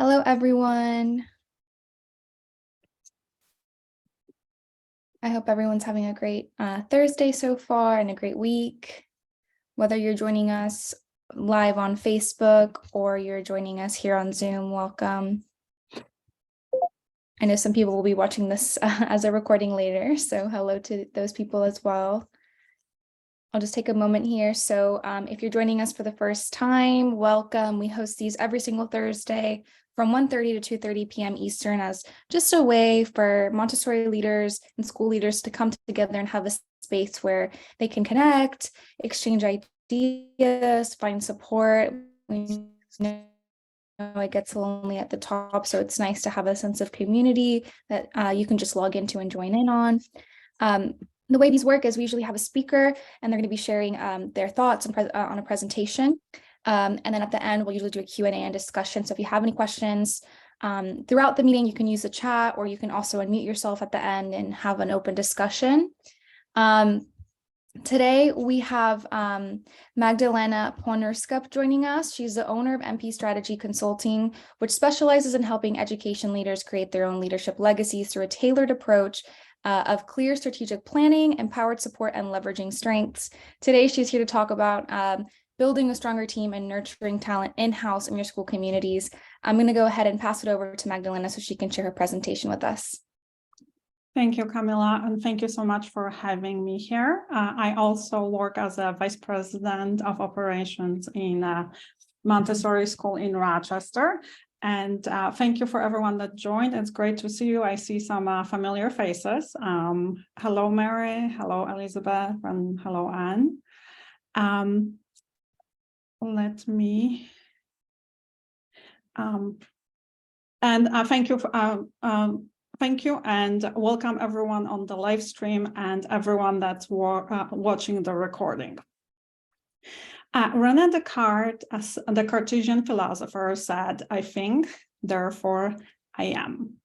Hello, everyone. I hope everyone's having a great Thursday so far and a great week. Whether you're joining us live on Facebook or you're joining us here on Zoom, welcome. I know some people will be watching this as a recording later, so hello to those people as well. I'll just take a moment here. So if you're joining us for the first time, welcome. We host these every single Thursday from 1:30 to 2:30 p.m. Eastern as just a way for Montessori leaders and school leaders to come together and have a space where they can connect, exchange ideas, find support. We know it gets lonely at the top, so it's nice to have a sense of community that you can just log into and join in on. The way these work is we usually have a speaker and they're going to be sharing their thoughts on a presentation. And then at the end, we'll usually do a Q&A and discussion. So if you have any questions throughout the meeting, you can use the chat, or you can also unmute yourself at the end and have an open discussion. Today, we have Magdalena Ponurska joining us. She's the owner of MP Strategy Consulting, which specializes in helping education leaders create their own leadership legacies through a tailored approach of clear strategic planning, empowered support, and leveraging strengths. Today, she's here to talk about building a stronger team and nurturing talent in-house in your school communities. I'm going to go ahead and pass it over to Magdalena so she can share her presentation with us. Thank you, Camila, and thank you so much for having me here. I also work as a Vice President of Operations in Montessori School in Rochester. And thank you for everyone that joined. It's great to see you. I see some familiar faces. Hello, Mary. Hello, Elizabeth. And hello, Anne. Thank you and welcome everyone on the live stream and everyone that's watching the recording. René Descartes, as the Cartesian philosopher, said, "I think, therefore I am."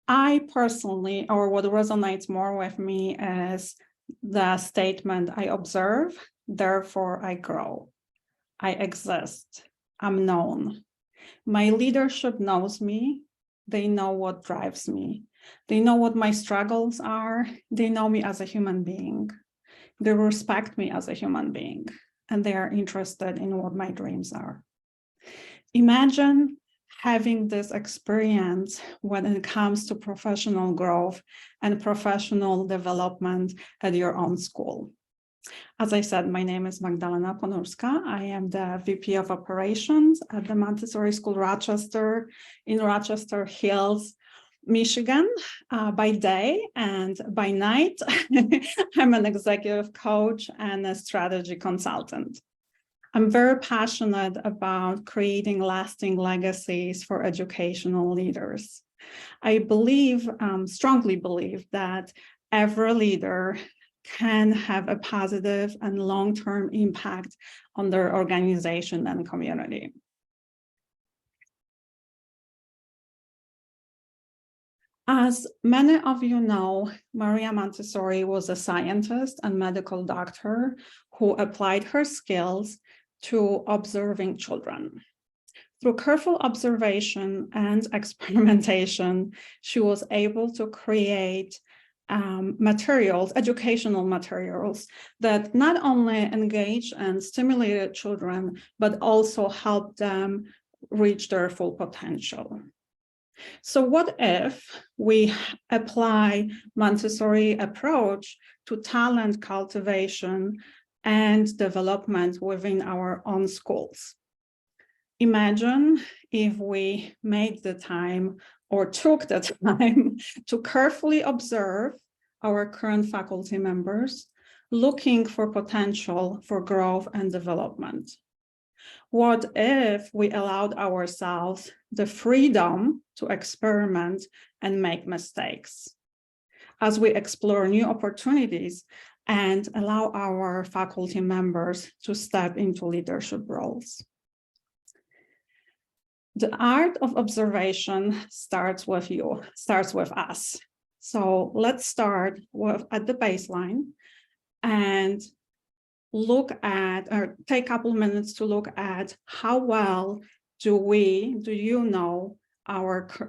I personally, or what resonates more with me is the statement, "I observe, therefore I grow. I exist, I'm known. My leadership knows me. They know what drives me. They know what my struggles are. They know me as a human being. They respect me as a human being, and they are interested in what my dreams are." Imagine having this experience when it comes to professional growth and professional development at your own school. As I said, my name is Magdalena Ponurska. I am the VP of Operations at the Montessori School Rochester in Rochester Hills, Michigan, by day, and by night, I'm an executive coach and a strategy consultant. I'm very passionate about creating lasting legacies for educational leaders. I believe, strongly believe, that every leader can have a positive and long-term impact on their organization and community. As many of you know, Maria Montessori was a scientist and medical doctor who applied her skills to observing children. Through careful observation and experimentation, she was able to create educational materials that not only engage and stimulated children, but also helped them reach their full potential. So what if we apply Montessori approach to talent cultivation and development within our own schools? Imagine if we made the time or took the time to carefully observe our current faculty members, looking for potential for growth and development. What if we allowed ourselves the freedom to experiment and make mistakes as we explore new opportunities and allow our faculty members to step into leadership roles? The art of observation starts with us. So let's start at the baseline and look at, or take a couple minutes to look at how well do you know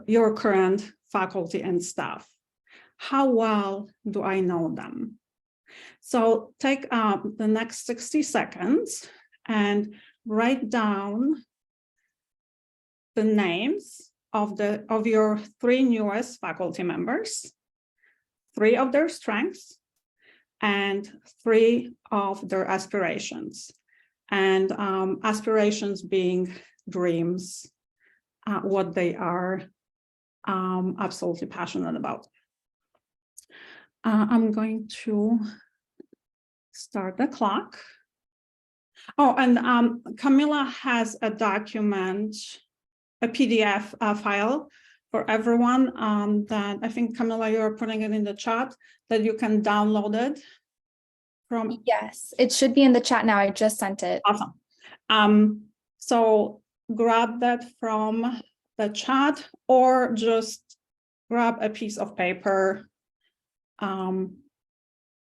your current faculty and staff? How well do I know them? So take the next 60 seconds and write down the names of your 3 newest faculty members, 3 of their strengths, and 3 of their aspirations. And aspirations being dreams, what they are absolutely passionate about. I'm going to start the clock. Oh, and Camila has a document, a PDF file for everyone that I think, Camila, you're putting it in the chat, that you can download it from. Yes, it should be in the chat now. I just sent it. Awesome. So grab that from the chat, or just grab a piece of paper.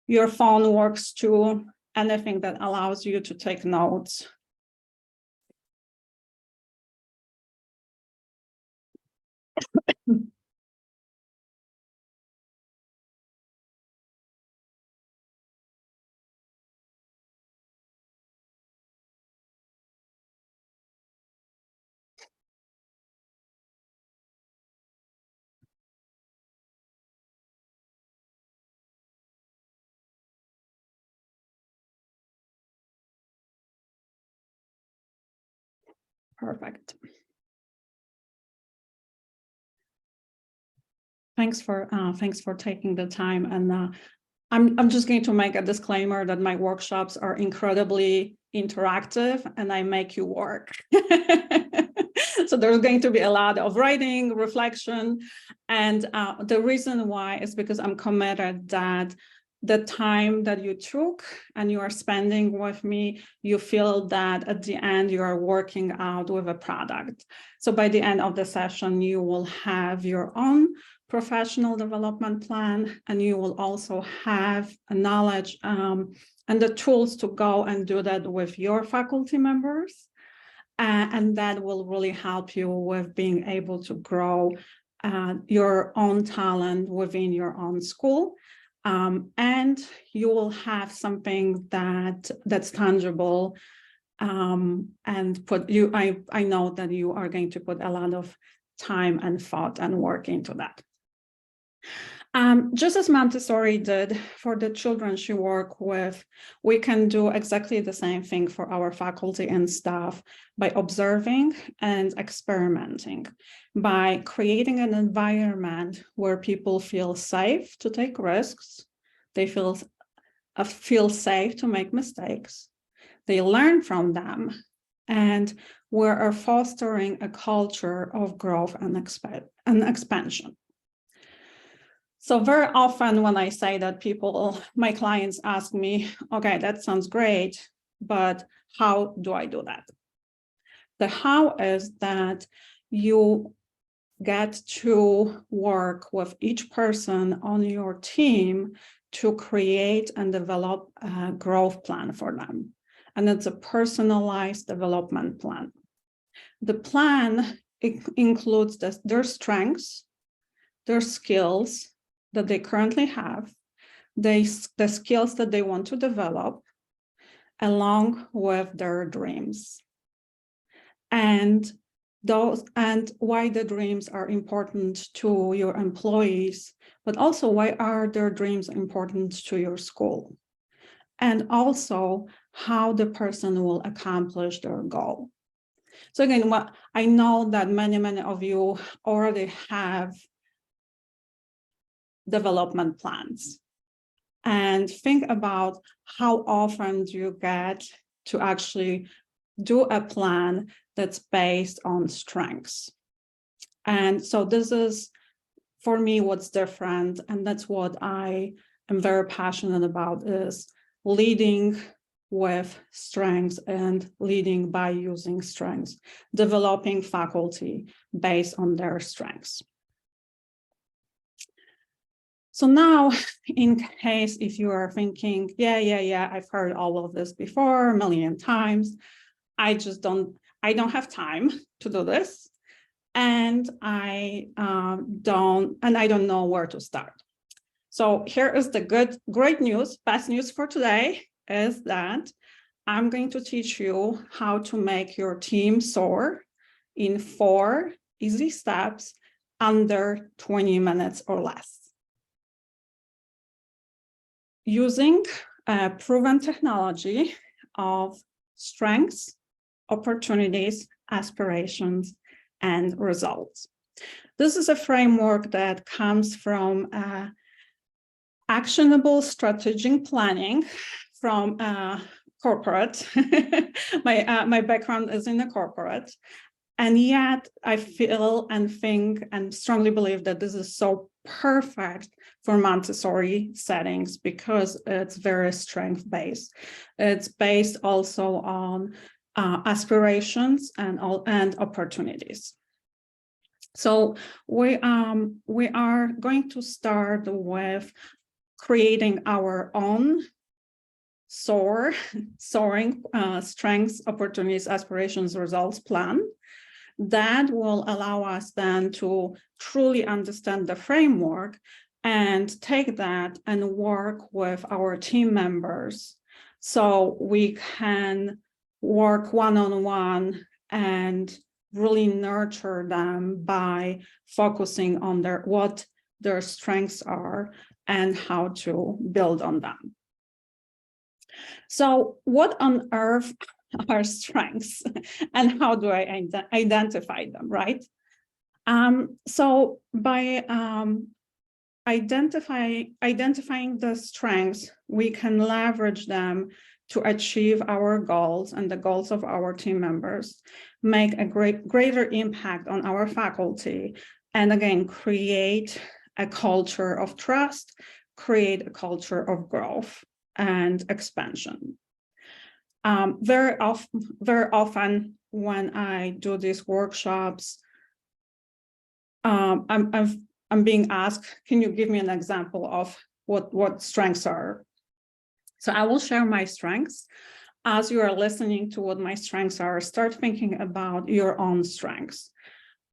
Your phone works too, anything that allows you to take notes. Perfect. Thanks for taking the time. And I'm just going to make a disclaimer that my workshops are incredibly interactive and I make you work. So there's going to be a lot of writing, reflection. And the reason why is because I'm committed that the time that you took and you are spending with me, you feel that at the end you are working out with a product. So by the end of the session, you will have your own professional development plan, and you will also have a knowledge and the tools to go and do that with your faculty members. And that will really help you with being able to grow your own talent within your own school. And you will have something that's tangible, and I know that you are going to put a lot of time and thought and work into that. Just as Montessori did for the children she worked with, we can do exactly the same thing for our faculty and staff by observing and experimenting, by creating an environment where people feel safe to take risks, they feel safe to make mistakes, they learn from them, and we are fostering a culture of growth and expansion. So very often when I say that, my clients ask me, okay, that sounds great, but how do I do that? The how is that you get to work with each person on your team to create and develop a growth plan for them. And it's a personalized development plan. The plan includes their strengths, their skills that they currently have, the skills that they want to develop, along with their dreams. And why the dreams are important to your employees, but also why are their dreams important to your school? And also how the person will accomplish their goal. So again, I know that many of you already have development plans, and think about how often do you get to actually do a plan that's based on strengths. And so this is, for me, what's different, and that's what I am very passionate about, is leading with strengths and leading by using strengths, developing faculty based on their strengths. So now, in case if you are thinking, yeah, I've heard all of this before a million times, I I don't have time to do this, and I don't know where to start. So here is the great news, best news for today is that I'm going to teach you how to make your team soar in 4 easy steps under 20 minutes or less. Using a proven technology of strengths, opportunities, aspirations, and results. This is a framework that comes from actionable strategic planning from corporate. My background is in the corporate, and yet I feel and think and strongly believe that this is so perfect for Montessori settings because it's very strength-based. It's based also on aspirations and opportunities. So we are going to start with creating our own soaring strengths, opportunities, aspirations, results plan that will allow us then to truly understand the framework and take that and work with our team members so we can work one-on-one and really nurture them by focusing on what their strengths are and how to build on them. So what on earth are strengths and how do I identify them, right? So by identifying the strengths, we can leverage them to achieve our goals and the goals of our team members, make a greater impact on our faculty, and again, create a culture of trust, create a culture of growth and expansion. Very often when I do these workshops, I'm being asked, can you give me an example of what strengths are? So I will share my strengths. As you are listening to what my strengths are, start thinking about your own strengths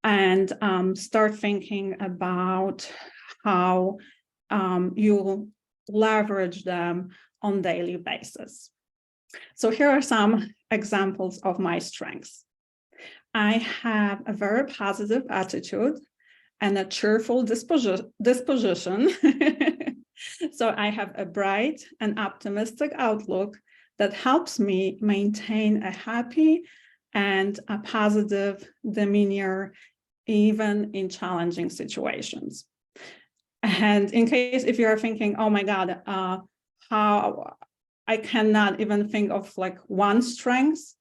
and start thinking about how you leverage them on a daily basis. So here are some examples of my strengths. I have a very positive attitude and a cheerful disposition. So I have a bright and optimistic outlook that helps me maintain a happy and a positive demeanor, even in challenging situations. And in case if you are thinking, oh my God, how I cannot even think of like one strength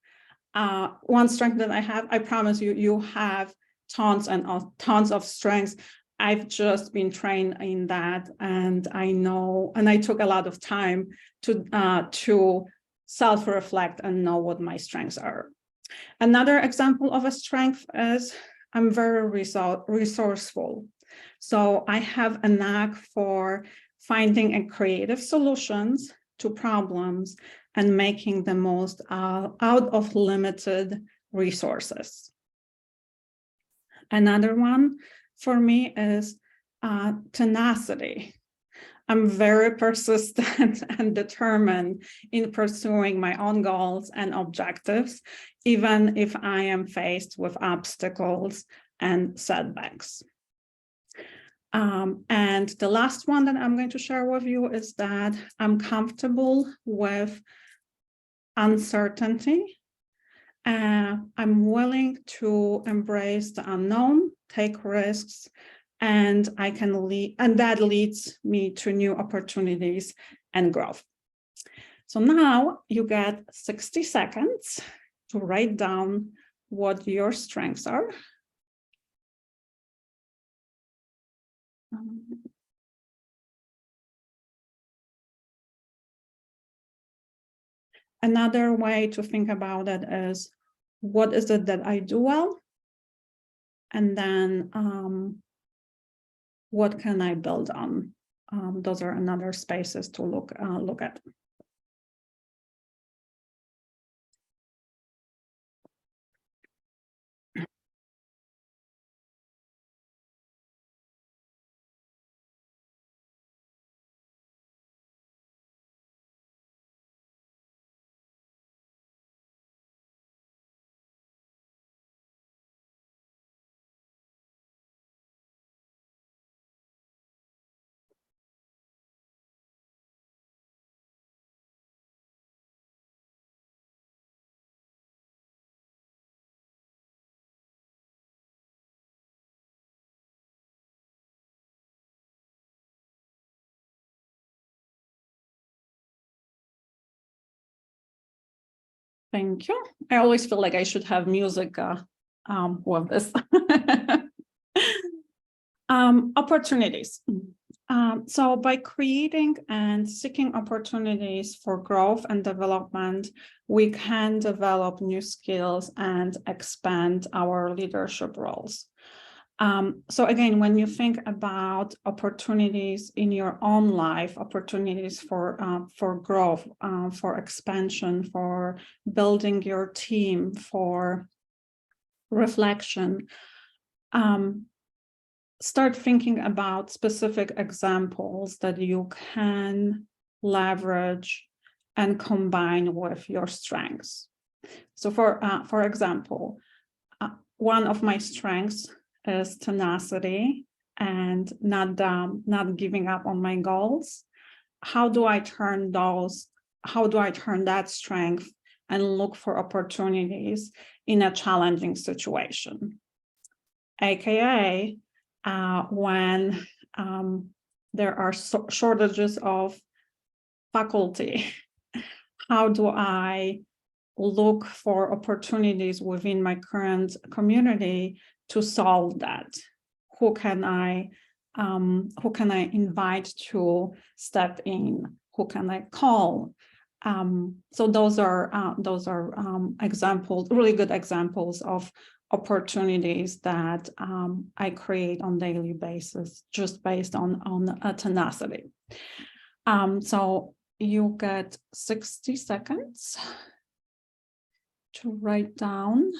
that I have, I promise you, you have tons of strengths. I've just been trained in that, and I know, and I took a lot of time to self-reflect and know what my strengths are. Another example of a strength is I'm very resourceful. So I have a knack for finding creative solutions to problems and making the most out of limited resources. Another one for me is tenacity. I'm very persistent and determined in pursuing my own goals and objectives, even if I am faced with obstacles and setbacks. And the last one that I'm going to share with you is that I'm comfortable with uncertainty. I'm willing to embrace the unknown, take risks, and I can lead, and that leads me to new opportunities and growth. So now you get 60 seconds to write down what your strengths are. Another way to think about it is, what is it that I do well? And then what can I build on? Those are another spaces to look at. Thank you. I always feel like I should have music with this. Opportunities. So by creating and seeking opportunities for growth and development, we can develop new skills and expand our leadership roles. So again, when you think about opportunities in your own life, opportunities for growth, for expansion, for building your team, for reflection, start thinking about specific examples that you can leverage and combine with your strengths. So for example, one of my strengths is tenacity and not giving up on my goals. How do I turn that strength and look for opportunities in a challenging situation? AKA when there are shortages of faculty, how do I look for opportunities within my current community to solve that? Who can I invite to step in? Who can I call? So those are examples, really good examples of opportunities that I create on a daily basis, just based on tenacity. So you get 60 seconds to write down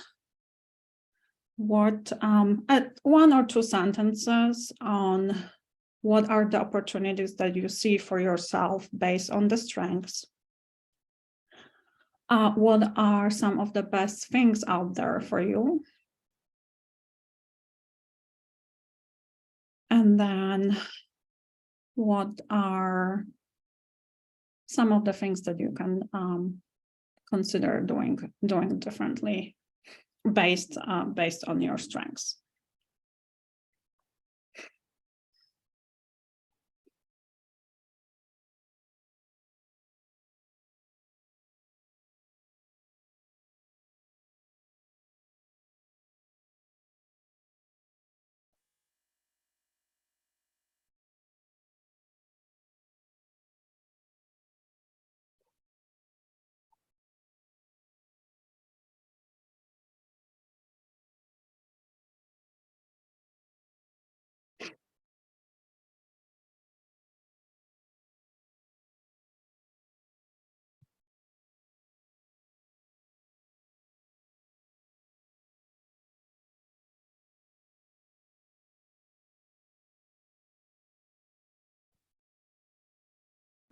what at 1 or 2 sentences on what are the opportunities that you see for yourself based on the strengths. What are some of the best things out there for you? And then what are some of the things that you can consider doing differently based on your strengths?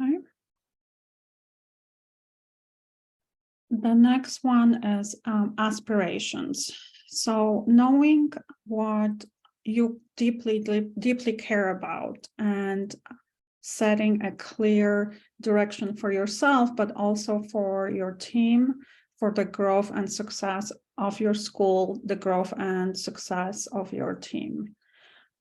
Okay. The next one is aspirations. So knowing what you deeply care about and setting a clear direction for yourself, but also for your team, for the growth and success of your school, the growth and success of your team.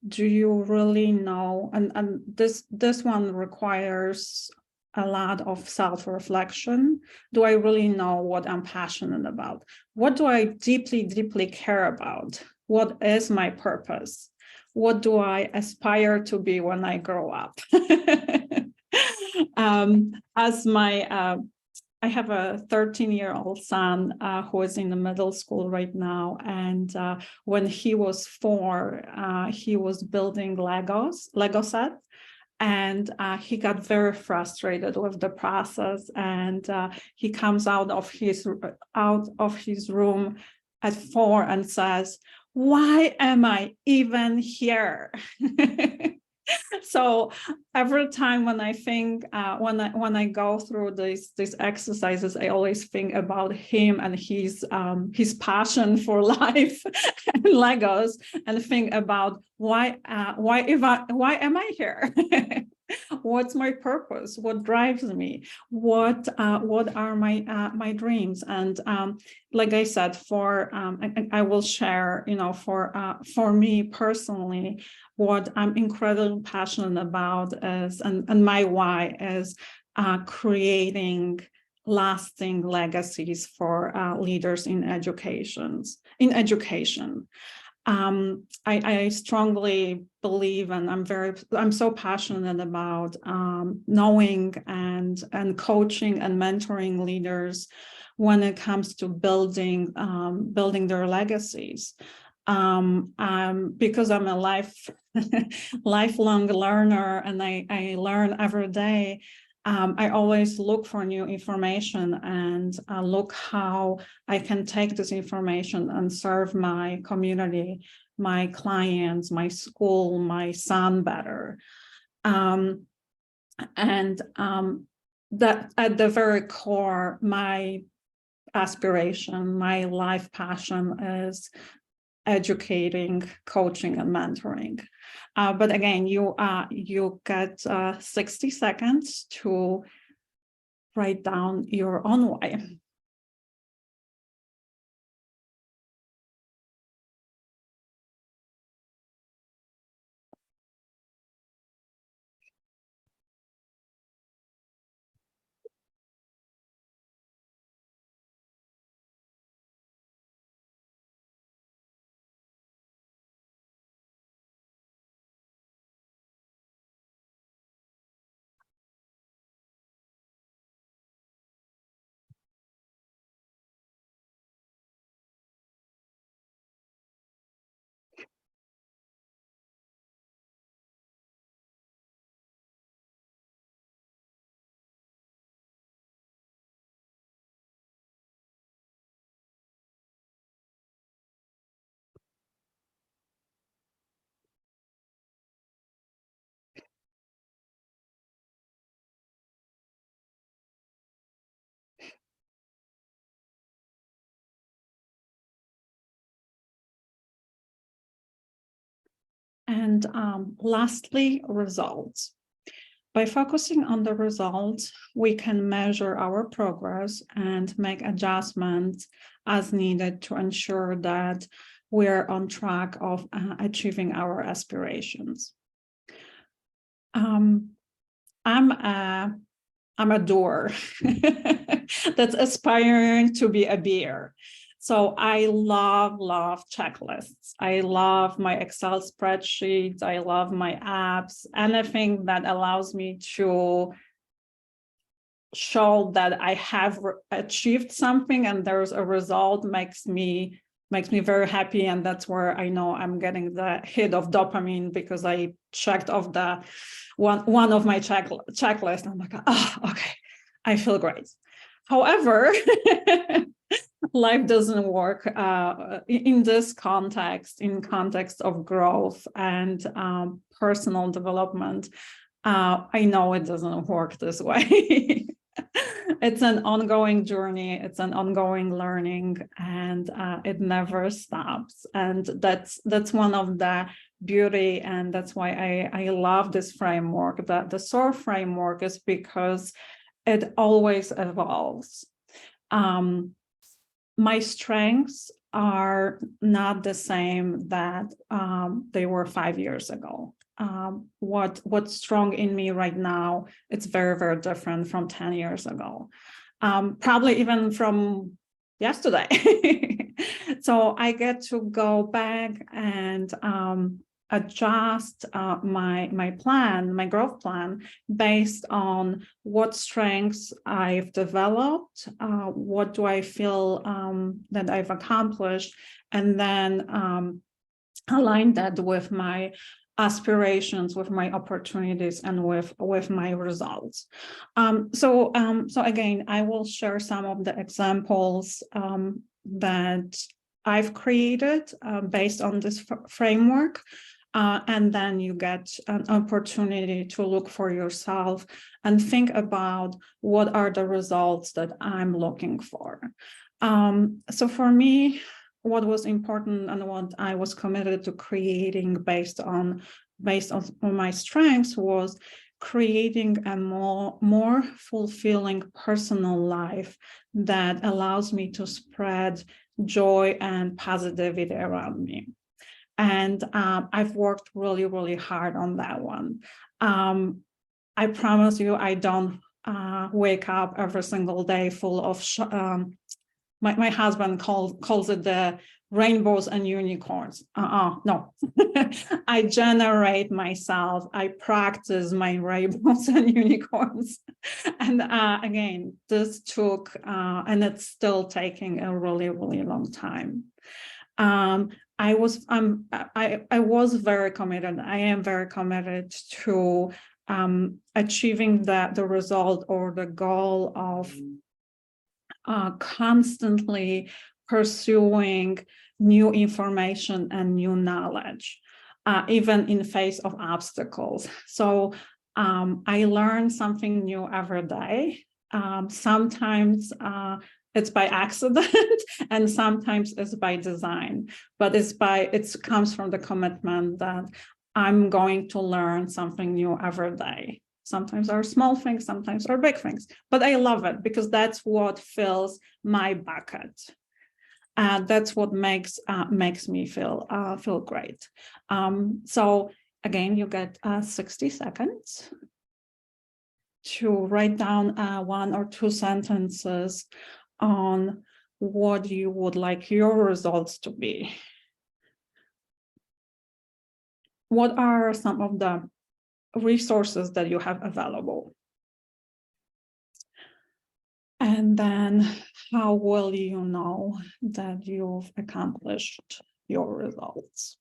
Do you really know? And this one requires a lot of self-reflection. Do I really know what I'm passionate about? What do I deeply care about? What is my purpose? What do I aspire to be when I grow up? I have a 13-year-old son who is in the middle school right now, and when he was 4, he was building Lego set, and he got very frustrated with the process, and he comes out of his room at 4 and says, "Why am I even here?" So every time when I think, when I go through these exercises, I always think about him and his passion for life and Legos, and think about why am I here? What's my purpose? What drives me? What are my dreams? And like I said, I will share, for me personally, what I'm incredibly passionate about is, and my why is creating lasting legacies for leaders in education. I strongly believe, and I'm so passionate about knowing and coaching and mentoring leaders when it comes to building their legacies. Because I'm a lifelong learner, and I learn every day. I always look for new information and look how I can take this information and serve my community, my clients, my school, my son better. That at the very core, my aspiration, my life passion is educating, coaching, and mentoring. But again, you get 60 seconds to write down your own why. And lastly, results. By focusing on the results, we can measure our progress and make adjustments as needed to ensure that we're on track of achieving our aspirations. I'm a doer that's aspiring to be a beer. So I love checklists. I love my Excel spreadsheets. I love my apps, anything that allows me to show that I have achieved something and there's a result makes me very happy. And that's where I know I'm getting the hit of dopamine, because I checked off the one of my checklist. I'm like, oh, okay, I feel great. However, life doesn't work in this context, in context of growth and personal development. I know it doesn't work this way. It's an ongoing journey, it's an ongoing learning, and it never stops. And that's one of the beauty, and that's why I love this framework. The SOAR framework is because it always evolves. My strengths are not the same that they were 5 years ago. What's strong in me right now, it's very, very different from 10 years ago, probably even from yesterday. So I get to go back and adjust my plan, my growth plan, based on what strengths I've developed, what do I feel that I've accomplished, and then align that with my aspirations, with my opportunities, and with my results. So again, I will share some of the examples that I've created based on this framework. And then you get an opportunity to look for yourself and think about what are the results that I'm looking for. So for me, what was important and what I was committed to creating based on my strengths was creating a more fulfilling personal life that allows me to spread joy and positivity around me. And I've worked really, really hard on that one. I promise you, I don't wake up every single day full of, my husband calls it the rainbows and unicorns. No, I generate myself. I practice my rainbows and unicorns. And again, this took, and it's still taking a really, really long time. I was very committed. I am very committed to achieving the result or the goal of constantly pursuing new information and new knowledge, even in face of obstacles. So I learn something new every day. Sometimes it's by accident and sometimes it's by design, but it comes from the commitment that I'm going to learn something new every day. Sometimes are small things, sometimes are big things, but I love it because that's what fills my bucket. That's what makes me feel great. So again, you get 60 seconds to write down 1 or 2 sentences on what you would like your results to be. What are some of the resources that you have available? And then how will you know that you've accomplished your results?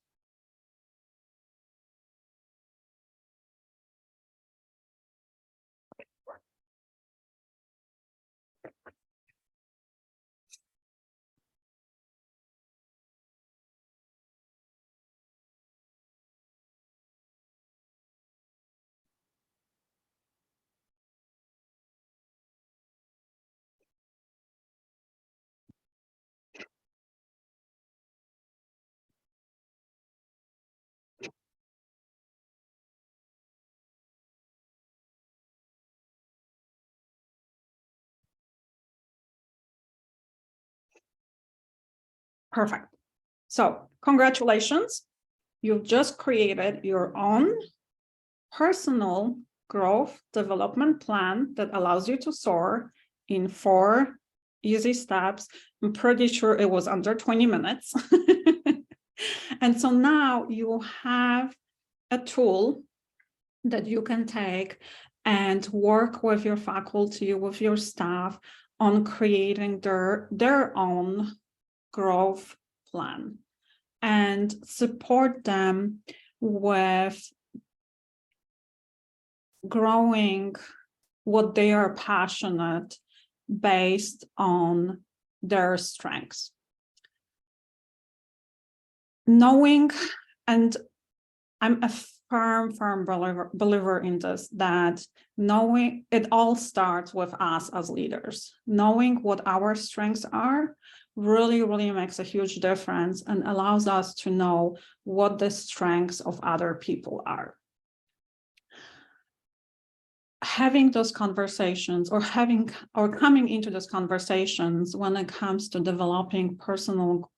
Perfect. So congratulations. You've just created your own personal growth development plan that allows you to soar in 4 easy steps. I'm pretty sure it was under 20 minutes. And so now you have a tool that you can take and work with your faculty, with your staff on creating their own growth plan and support them with growing what they are passionate based on their strengths. Knowing, and I'm a firm believer in this, that knowing it all starts with us as leaders. Knowing what our strengths are really makes a huge difference and allows us to know what the strengths of other people are. Having those conversations or coming into those conversations when it comes to developing personal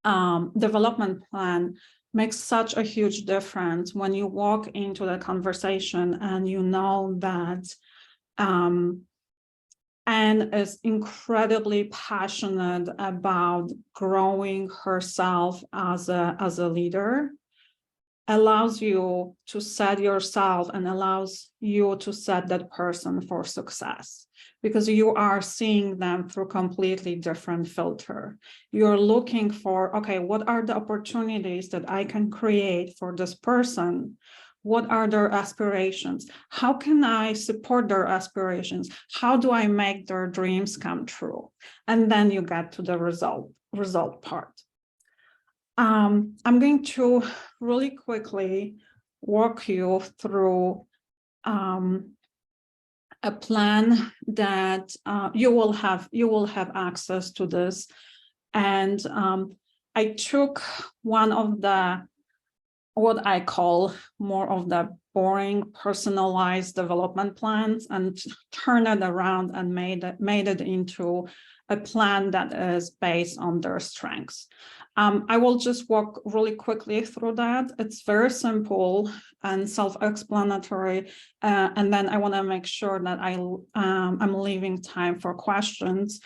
development plan makes such a huge difference when you walk into the conversation and you know that Anne is incredibly passionate about growing herself as a leader, allows you to set yourself and allows you to set that person for success, because you are seeing them through completely different filter. You're looking for, okay, what are the opportunities that I can create for this person? What are their aspirations? How can I support their aspirations? How do I make their dreams come true? And then you get to the result part. I'm going to really quickly walk you through a plan that you will have access to this. And I took one of the, what I call more of the boring, personalized development plans and turn it around and made it into a plan that is based on their strengths. I will just walk really quickly through that. It's very simple and self-explanatory. And then I want to make sure that I'm leaving time for questions.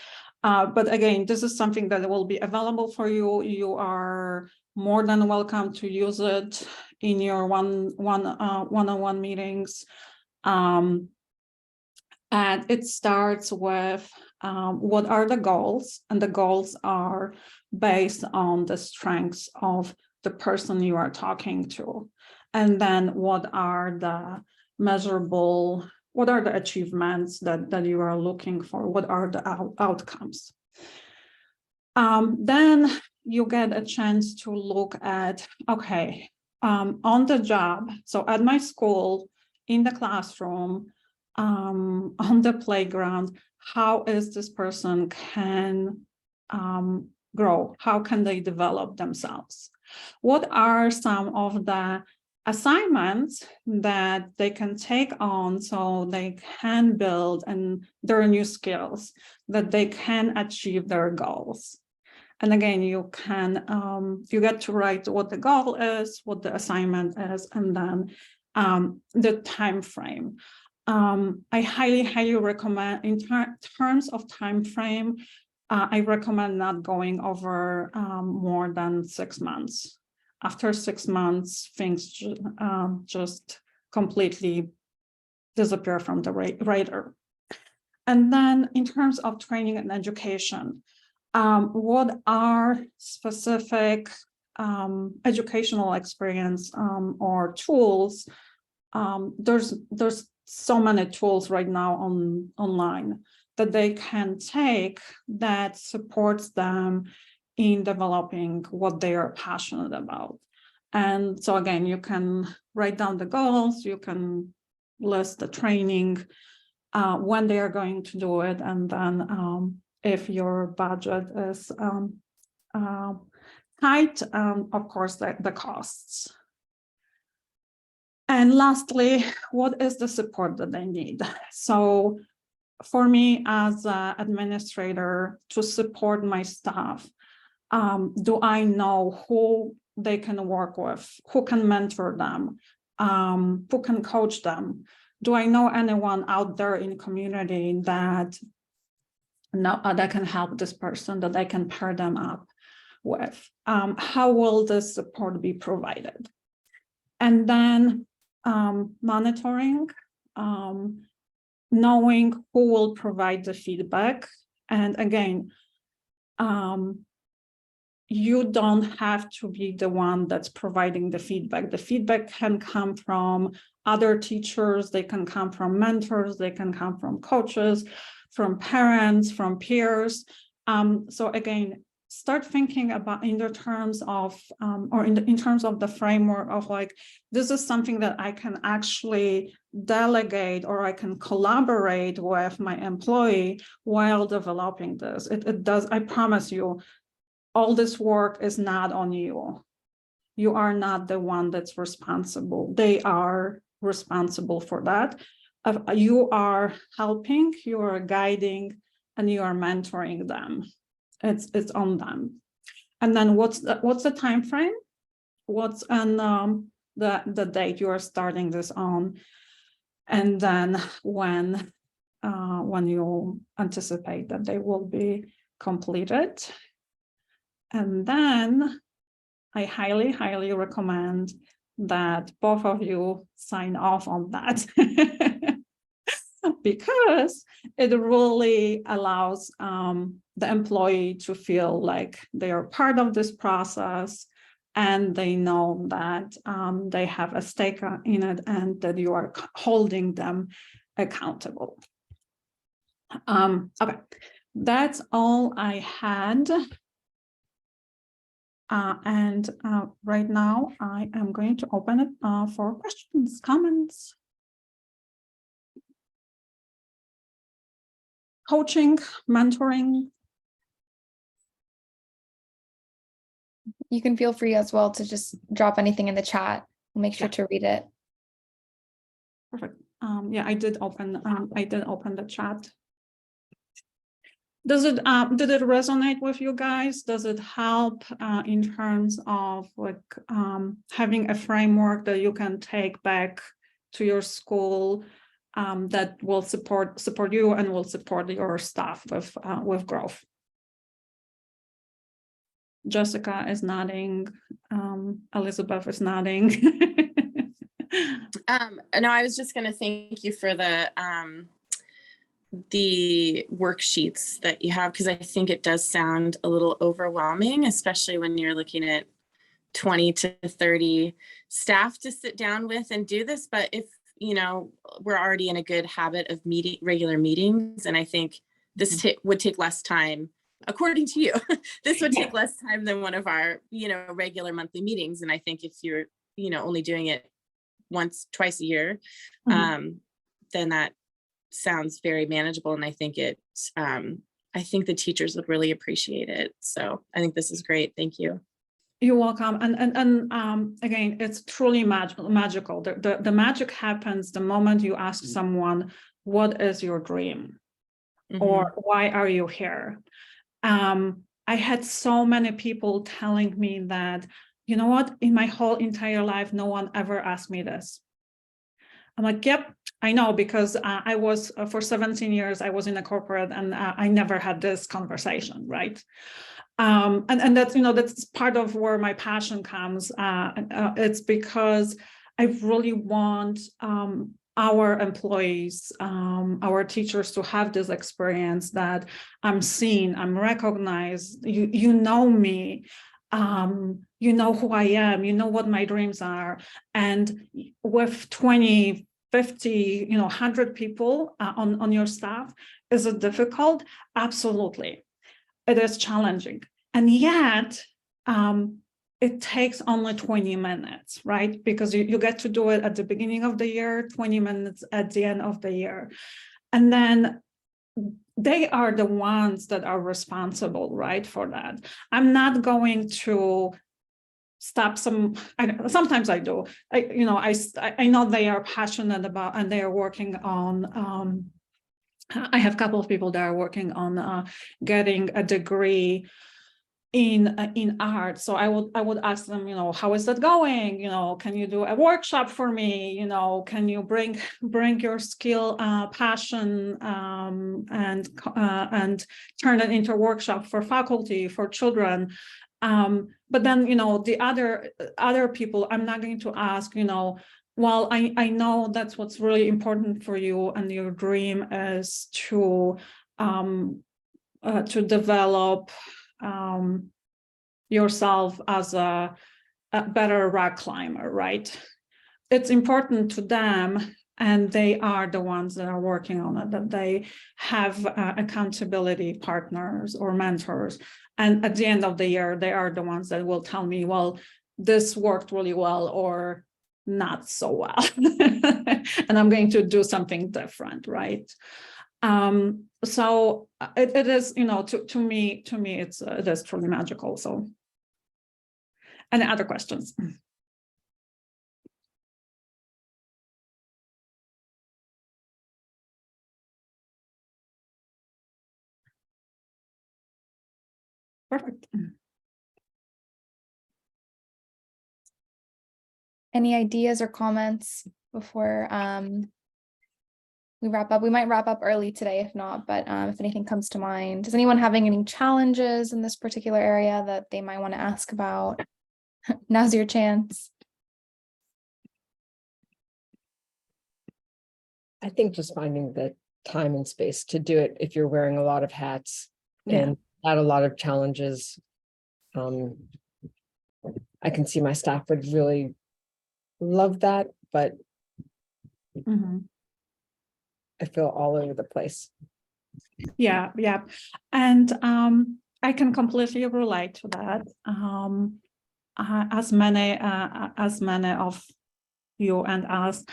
But again, this is something that will be available for you. You are more than welcome to use it in your one-on-one meetings. And it starts with what are the goals, and the goals are based on the strengths of the person you are talking to. And then what are the measurable, what are the achievements that you are looking for? What are the outcomes? Then you get a chance to look at, okay, on the job, so at my school, in the classroom, on the playground, how is this person can grow? How can they develop themselves? What are some of the assignments that they can take on so they can build and their new skills, that they can achieve their goals? And again, you can you get to write what the goal is, what the assignment is, and then the time frame. I highly recommend, in terms of time frame, I recommend not going over more than 6 months. After 6 months, things just completely disappear from the radar. And then in terms of training and education, what are specific educational experience or tools? There's so many tools right now online that they can take that supports them in developing what they are passionate about. And so again, you can write down the goals, you can list the training, when they are going to do it, and then if your budget is tight, of course, the costs. And lastly, what is the support that they need? So for me as an administrator, to support my staff, do I know who they can work with, who can mentor them, who can coach them? Do I know anyone out there in the community that can help this person, that I can pair them up with? How will this support be provided? And then monitoring, knowing who will provide the feedback. And again, you don't have to be the one that's providing the feedback. The feedback can come from other teachers, they can come from mentors, they can come from coaches, from parents, from peers. So again, start thinking about in the terms of, or in terms of the framework of like, this is something that I can actually delegate, or I can collaborate with my employee while developing this. It does, I promise you, all this work is not on you. You are not the one that's responsible. They are responsible for that. You are helping, you are guiding, and you are mentoring them. It's on them. And then what's the time frame? What's on the date you are starting this on? And then when you anticipate that they will be completed. And then I highly recommend that both of you sign off on that because it really allows the employee to feel like they are part of this process, and they know that they have a stake in it, and that you are holding them accountable. Okay, that's all I had. And right now I am going to open it for questions, comments. Coaching, mentoring. You can feel free as well to just drop anything in the chat. We'll make sure to read it. Perfect. Yeah, I did open the chat. Does it did it resonate with you guys? Does it help in terms of like having a framework that you can take back to your school that will support you and will support your staff with growth? Jessica is nodding. Elizabeth is nodding. No, I was just going to thank you for the worksheets that you have, because I think it does sound a little overwhelming, especially when you're looking at 20 to 30 staff to sit down with and do this. But if, you know, we're already in a good habit of regular meetings, and I think this would take less time, according to you, this would take less time than one of our, you know, regular monthly meetings. And I think if you're, you know, only doing it twice a year, then that sounds very manageable. And I think I think the teachers would really appreciate it. So I think this is great. Thank you. You're welcome. And again, it's truly magical. The magic happens the moment you ask someone, what is your dream? Or why are you here? I had so many people telling me that, you know what, in my whole entire life, no one ever asked me this. I'm like, yep, I know, because I was for 17 years, I was in a corporate and I never had this conversation, right? And that's, you know, that's part of where my passion comes. It's because I really want our employees, our teachers to have this experience that I'm seen, I'm recognized, you know me, you know who I am, you know what my dreams are. And with 20, 50, you know, 100 people on your staff, is it difficult? Absolutely. It is challenging. And yet, it takes only 20 minutes, right? Because you get to do it at the beginning of the year, 20 minutes at the end of the year. And then they are the ones that are responsible, right, for that. I'm not going to stop sometimes I do. I know they are passionate about, and they are working on, I have a couple of people that are working on getting a degree in art. So I would ask them, you know, how is that going? You know, can you do a workshop for me? You know, can you bring your skill, passion, and turn it into a workshop for faculty, for children? But then, you know, the other people, I'm not going to ask, you know, well, I know that's what's really important for you, and your dream is to develop yourself as a better rock climber, right? It's important to them, and they are the ones that are working on it, that they have accountability partners or mentors. And at the end of the year, they are the ones that will tell me, well, this worked really well, or not so well. And I'm going to do something different, right? So it is, you know, to me, it is truly magical. So, any other questions? Perfect. Any ideas or comments before we wrap up? We might wrap up early today if not, but if anything comes to mind. Is anyone having any challenges in this particular area that they might want to ask about? Now's your chance. I think just finding the time and space to do it if you're wearing a lot of hats and had a lot of challenges. I can see my staff would really love that, but I feel all over the place. Yeah. And I can completely relate to that. As many of you and us,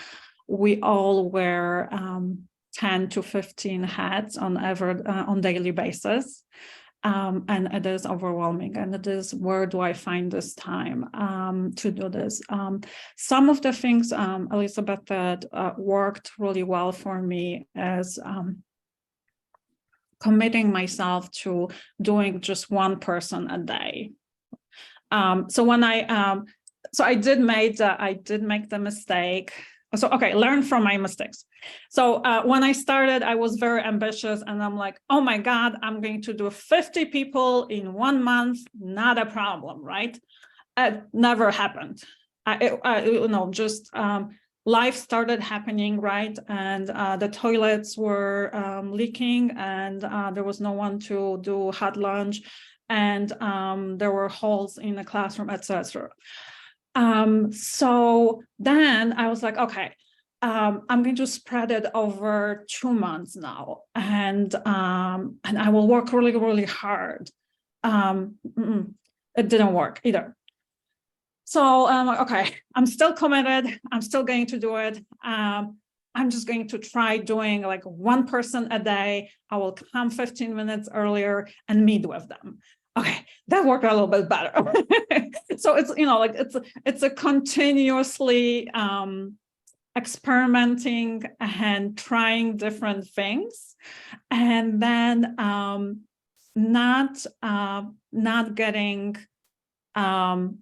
we all wear 10 to 15 hats on daily basis. And it is overwhelming, and it is, where do I find this time to do this? Some of the things, Elizabeth, that worked really well for me is committing myself to doing just one person a day. So when I did make the mistake. So, okay, learn from my mistakes. So when I started, I was very ambitious, and I'm like, oh my God, I'm going to do 50 people in 1 month, not a problem, right? It never happened. Life started happening, right? And the toilets were leaking, and there was no one to do hot lunch, and there were holes in the classroom, etc. So then I was like, okay, I'm going to spread it over 2 months now, and I will work really, really hard. It didn't work either. So I'm like, okay, I'm still committed. I'm still going to do it. I'm just going to try doing like one person a day. I will come 15 minutes earlier and meet with them. Okay, that worked a little bit better. So it's, like it's a continuously experimenting and trying different things, and then not getting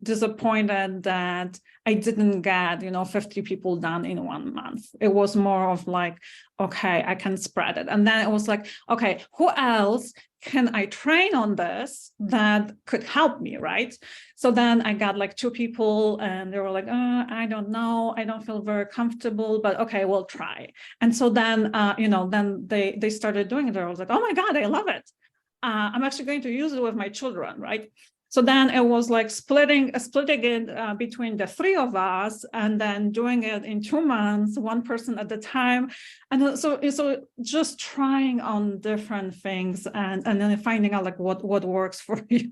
disappointed that I didn't get 50 people done in 1 month. It was more of like, okay, I can spread it. And then it was like, okay, who else can I train on this that could help me, right? So then I got like 2 people, and they were like, I don't know, I don't feel very comfortable, but okay, we'll try. And so then then they started doing it. I was like, oh my God, I love it. I'm actually going to use it with my children, right? So then it was like splitting it between the 3 of us, and then doing it in 2 months, 1 person at a time. And so just trying on different things, and then finding out like what works for you.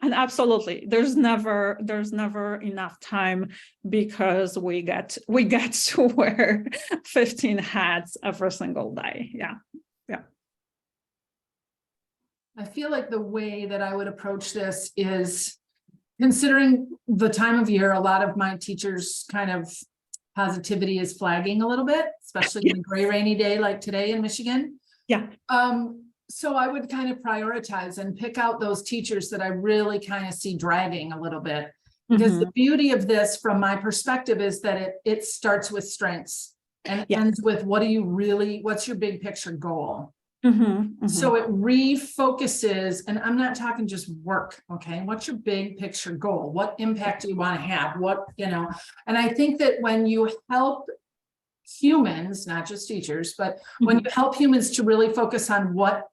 And absolutely, there's never enough time, because we get to wear 15 hats every single day. Yeah. I feel like the way that I would approach this is, considering the time of year, a lot of my teachers' kind of positivity is flagging a little bit, especially in a gray, rainy day like today in Michigan. Yeah. So I would kind of prioritize and pick out those teachers that I really kind of see dragging a little bit. Because the beauty of this, from my perspective, is that it starts with strengths and ends with what's your big picture goal? So it refocuses, and I'm not talking just work, okay? What's your big picture goal? What impact do you want to have? And I think that when you help humans, not just teachers, but when you help humans to really focus on what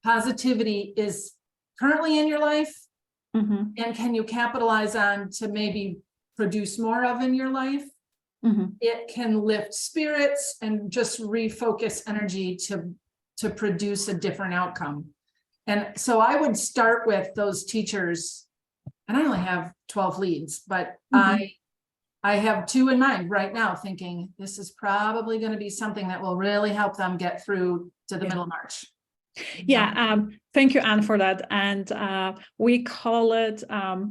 positivity is currently in your life, and can you capitalize on to maybe produce more of in your life, it can lift spirits and just refocus energy to produce a different outcome. And so I would start with those teachers, and I only have 12 leads, but I have 2 in mind right now, thinking this is probably going to be something that will really help them get through to the middle of March. Yeah, thank you, Anne, for that. And we call it,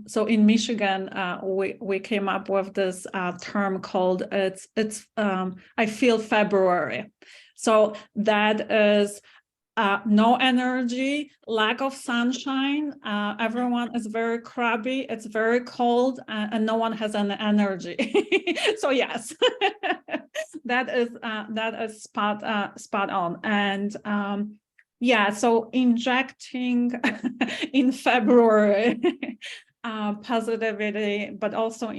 so in Michigan, we came up with this term called I feel February. So that is no energy, lack of sunshine. Everyone is very crabby. It's very cold, and no one has any energy. So yes, that is spot on. And yeah, so injecting in February positivity, but also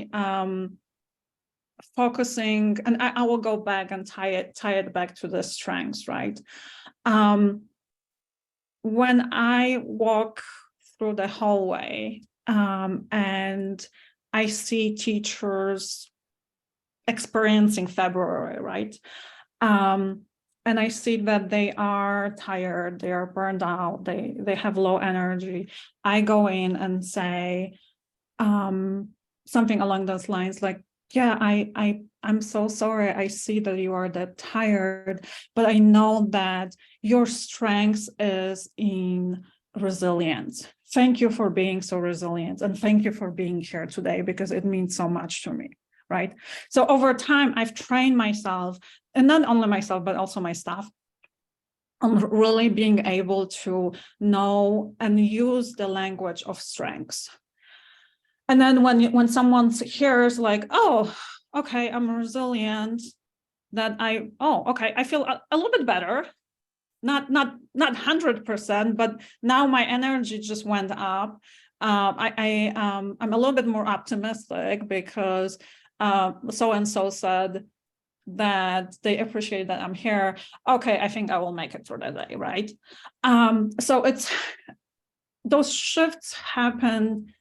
focusing, and I will go back and tie it back to the strengths, right? When I walk through the hallway and I see teachers experiencing February, right? And I see that they are tired, they are burned out, they have low energy. I go in and say something along those lines, like, yeah, I'm so sorry. I see that you are that tired, but I know that your strength is in resilient. Thank you for being so resilient, and thank you for being here today, because it means so much to me, right? So over time, I've trained myself, and not only myself, but also my staff, on really being able to know and use the language of strengths. And then when someone hears like, oh, okay, I'm resilient, that I feel a little bit better. Not 100%, but now my energy just went up. I'm a little bit more optimistic because so and so said that they appreciate that I'm here. Okay, I think I will make it through the day, right? So it's those shifts happen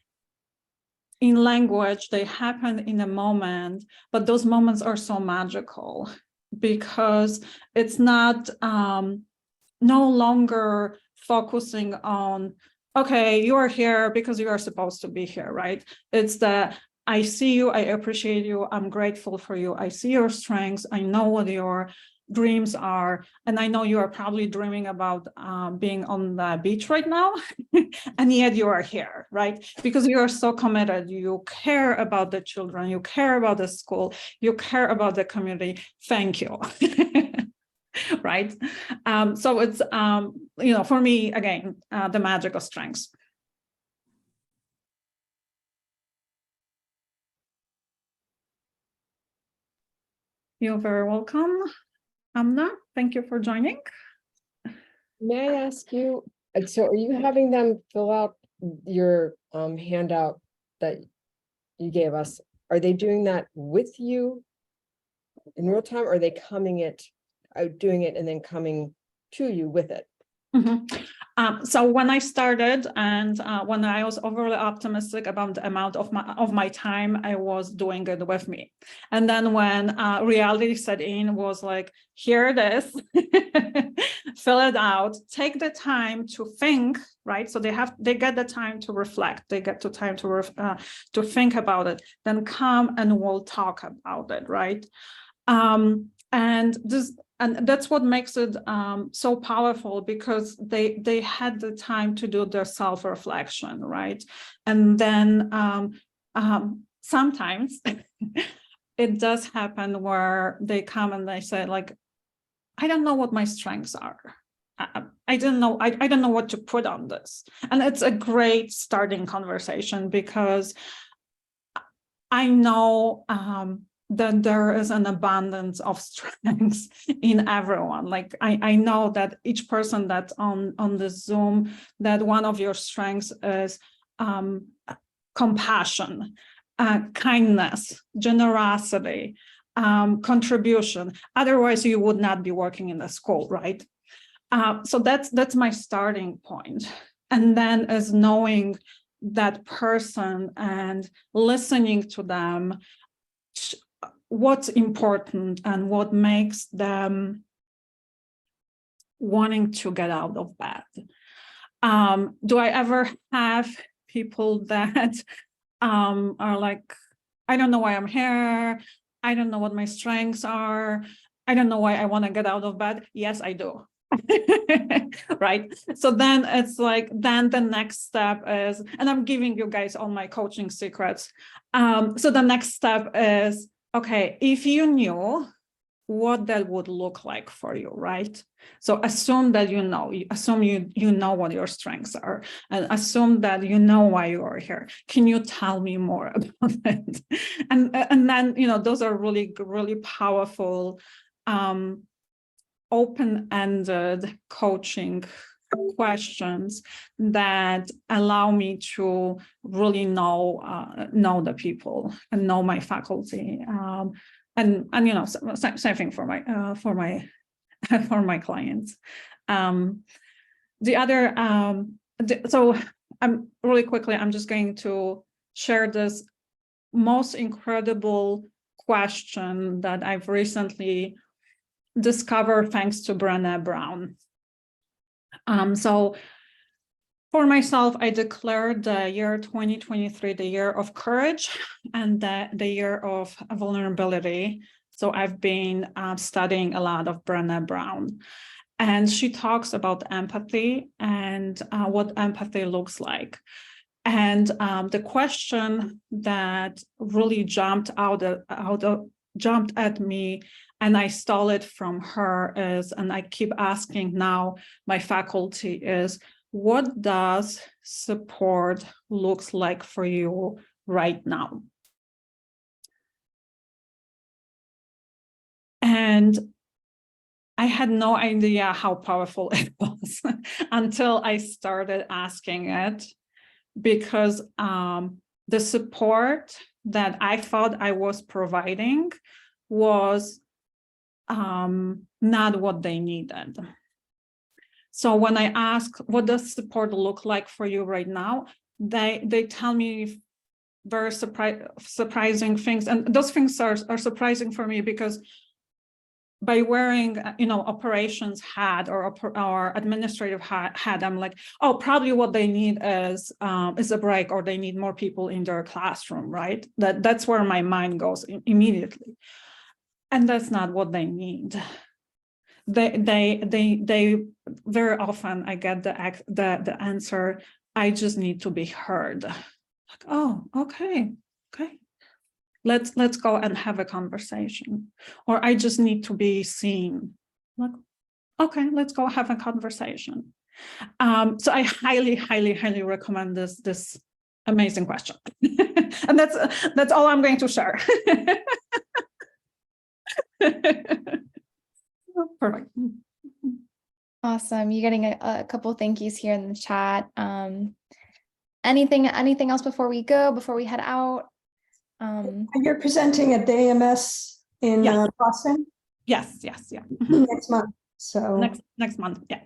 in language, they happen in a moment, but those moments are so magical because it's not no longer focusing on, okay, you are here because you are supposed to be here, right? It's that I see you, I appreciate you, I'm grateful for you, I see your strengths, I know what your dreams are, and I know you are probably dreaming about being on the beach right now, and yet you are here, right? Because you are so committed, you care about the children, you care about the school, you care about the community. Thank you. Right? So it's, for me, again, the magic of strengths. You're very welcome, Amna. Thank you for joining. May I ask you, so are you having them fill out your handout that you gave us? Are they doing that with you in real time, or are they doing it and then coming to you with it? Mm-hmm. So when I started and when I was overly optimistic about the amount of my time, I was doing it with me. And then when reality set in, was like, here it is, fill it out, take the time to think, right? So they get the time to reflect, they get the time to think about it, then come and we'll talk about it, right? And that's what makes it so powerful, because they had the time to do their self-reflection, right? And then sometimes it does happen where they come and they say, like, I don't know what my strengths are. I don't know. I don't know what to put on this. And it's a great starting conversation, because I know that there is an abundance of strengths in everyone. Like I know that each person that's on the Zoom, that one of your strengths is compassion, kindness, generosity, contribution. Otherwise, you would not be working in the school, right? So that's my starting point. And then as knowing that person and listening to them, what's important and what makes them wanting to get out of bed. Do I ever have people that are like, I don't know why I'm here, I don't know what my strengths are, I don't know why I want to get out of bed? Yes, I do. Right? So then it's like, then the next step is, and I'm giving you guys all my coaching secrets. So the next step is, okay, if you knew what that would look like for you, right? So assume that you know what your strengths are, and assume that you know why you are here. Can you tell me more about it? And then, those are really, really powerful, open-ended coaching questions that allow me to really know the people and know my faculty, and same thing for my for my clients. The other so I'm really quickly, I'm just going to share this most incredible question that I've recently discovered thanks to Brené Brown. So for myself, I declared the year 2023 the year of courage and the year of vulnerability. So I've been studying a lot of Brené Brown. And she talks about empathy and what empathy looks like. And the question that really jumped jumped at me, and I stole it from her, is, and I keep asking now my faculty, is, what does support looks like for you right now? And I had no idea how powerful it was until I started asking it, because the support that I thought I was providing was not what they needed. So when I ask, what does support look like for you right now, they tell me very surprising things, and those things are surprising for me, because by wearing, operations hat or administrative hat, I'm like, oh, probably what they need is a break, or they need more people in their classroom, right? That's where my mind goes immediately, and that's not what they need. They very often, I get the answer, I just need to be heard. Like, oh, okay. Let's go and have a conversation. Or I just need to be seen. Like, okay, let's go have a conversation. So I highly recommend this amazing question. And that's all I'm going to share. Perfect. Awesome. You're getting a couple thank yous here in the chat. Anything else before we head out? You're presenting at the AMS in Yes. Boston Yes. next month. So Next month, yeah.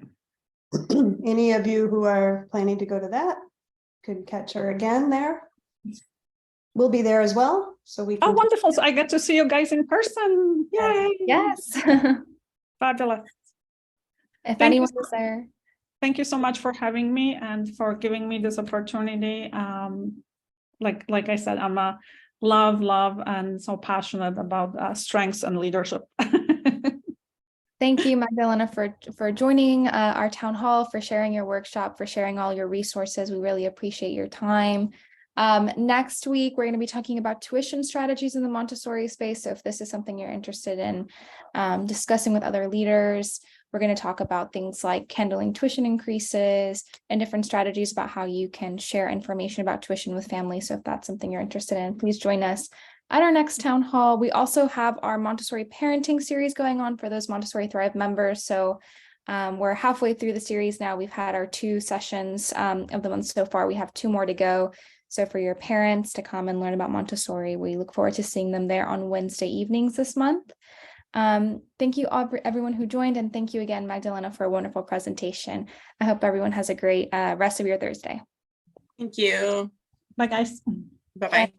any of you who are planning to go to that could catch her again there. We'll be there as well. So we can. Oh, wonderful. So I get to see you guys in person. Yay. Yes. Fabulous. If Thank you anyone so is there. Thank you so much for having me and for giving me this opportunity. Like I said, I'm a love and so passionate about strengths and leadership. Thank you, Magdalena, for joining our town hall, for sharing your workshop, for sharing all your resources. We really appreciate your time. Next week, we're going to be talking about tuition strategies in the Montessori space. So if this is something you're interested in discussing with other leaders, we're going to talk about things like handling tuition increases and different strategies about how you can share information about tuition with families. So if that's something you're interested in, please join us at our next town hall. We also have our Montessori parenting series going on for those Montessori Thrive members. So we're halfway through the series now. We've had our 2 sessions of the month so far. We have 2 more to go. So for your parents to come and learn about Montessori, we look forward to seeing them there on Wednesday evenings this month. Thank you everyone who joined, and thank you again, Magdalena, for a wonderful presentation. I hope everyone has a great rest of your Thursday. Thank you. Bye, guys. Bye-bye.